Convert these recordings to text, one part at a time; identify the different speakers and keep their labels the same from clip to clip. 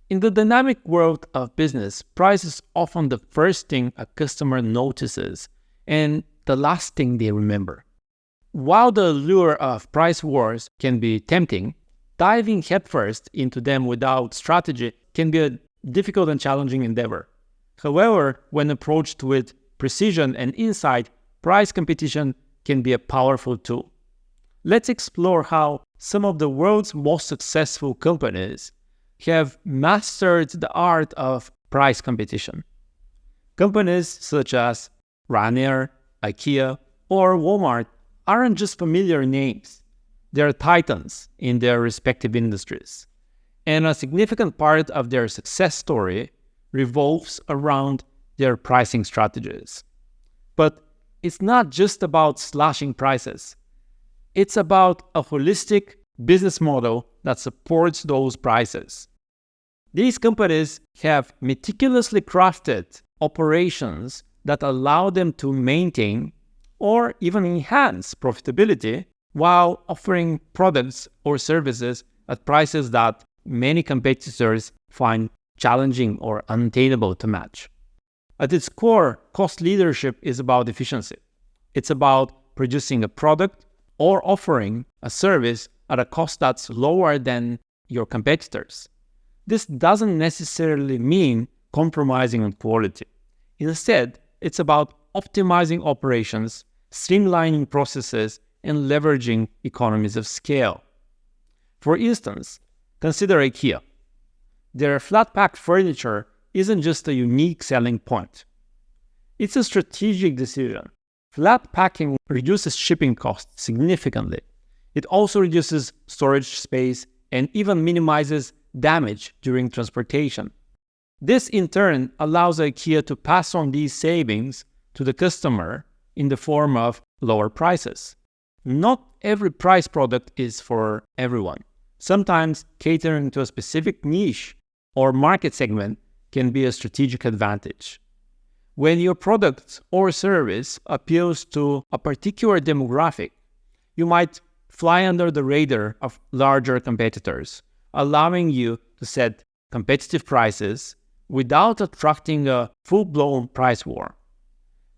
Speaker 1: In the dynamic world of business, price is often the first thing a customer notices and the last thing they remember. While the lure of price wars can be tempting, diving headfirst into them without strategy can be a difficult and challenging endeavor. However, when approached with precision and insight, price competition can be a powerful tool. Let's explore how some of the world's most successful companies have mastered the art of price competition. Companies such as Ryanair, IKEA, or Walmart aren't just familiar names. They are titans in their respective industries. And a significant part of their success story revolves around their pricing strategies. But it's not just about slashing prices. It's about a holistic business model that supports those prices. These companies have meticulously crafted operations that allow them to maintain or even enhance profitability while offering products or services at prices that many competitors find challenging or unattainable to match. At its core, cost leadership is about efficiency. It's about producing a product or offering a service at a cost that's lower than your competitors. This doesn't necessarily mean compromising on quality. Instead, it's about optimizing operations, streamlining processes, and leveraging economies of scale. For instance, consider IKEA. Their flat-pack furniture isn't just a unique selling point. It's a strategic decision. Flat packing reduces shipping costs significantly. It also reduces storage space and even minimizes damage during transportation. This in turn allows IKEA to pass on these savings to the customer in the form of lower prices. Not every price product is for everyone. Sometimes catering to a specific niche or market segment can be a strategic advantage. When your product or service appeals to a particular demographic, you might fly under the radar of larger competitors, allowing you to set competitive prices without attracting a full-blown price war.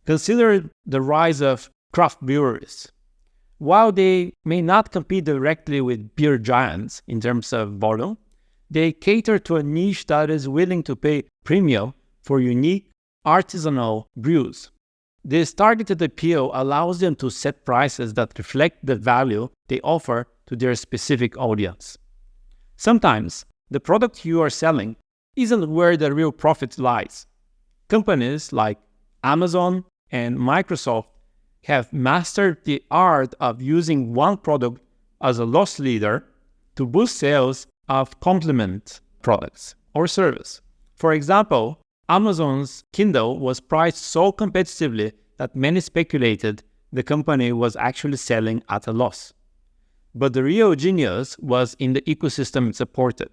Speaker 1: Consider the rise of craft breweries. While they may not compete directly with beer giants in terms of volume, they cater to a niche that is willing to pay premium for unique artisanal brews. This targeted appeal allows them to set prices that reflect the value they offer to their specific audience. Sometimes, the product you are selling isn't where the real profit lies. Companies like Amazon and Microsoft have mastered the art of using one product as a loss leader to boost sales of complement products or service. For example, Amazon's Kindle was priced so competitively that many speculated the company was actually selling at a loss. But the real genius was in the ecosystem it supported.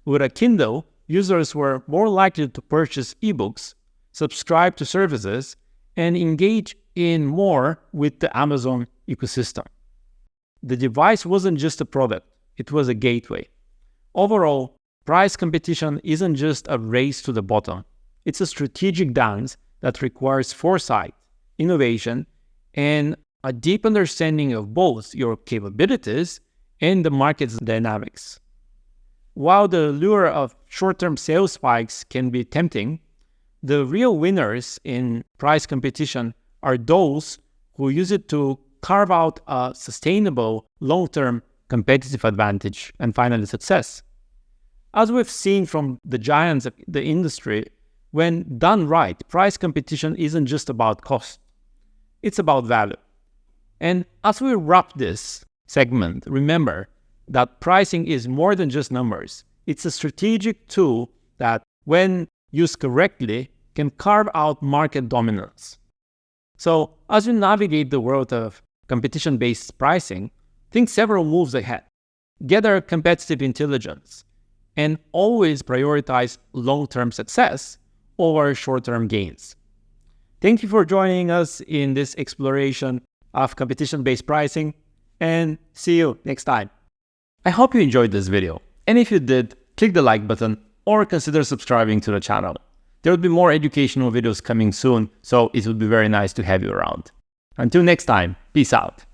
Speaker 1: With a Kindle, users were more likely to purchase ebooks, subscribe to services, and engage in more with the Amazon ecosystem. The device wasn't just a product, it was a gateway. Overall, price competition isn't just a race to the bottom. It's a strategic dance that requires foresight, innovation, and a deep understanding of both your capabilities and the market's dynamics. While the lure of short-term sales spikes can be tempting, the real winners in price competition are those who use it to carve out a sustainable, long-term competitive advantage and finally success. As we've seen from the giants of the industry, when done right, price competition isn't just about cost. It's about value. And as we wrap this segment, remember that pricing is more than just numbers. It's a strategic tool that, when used correctly, can carve out market dominance. So, as you navigate the world of competition-based pricing, think several moves ahead. Gather competitive intelligence, and always prioritize long-term success over short-term gains. Thank you for joining us in this exploration of competition-based pricing, and see you next time. I hope you enjoyed this video, and if you did, click the like button, or consider subscribing to the channel. There will be more educational videos coming soon, so it would be very nice to have you around. Until next time, peace out.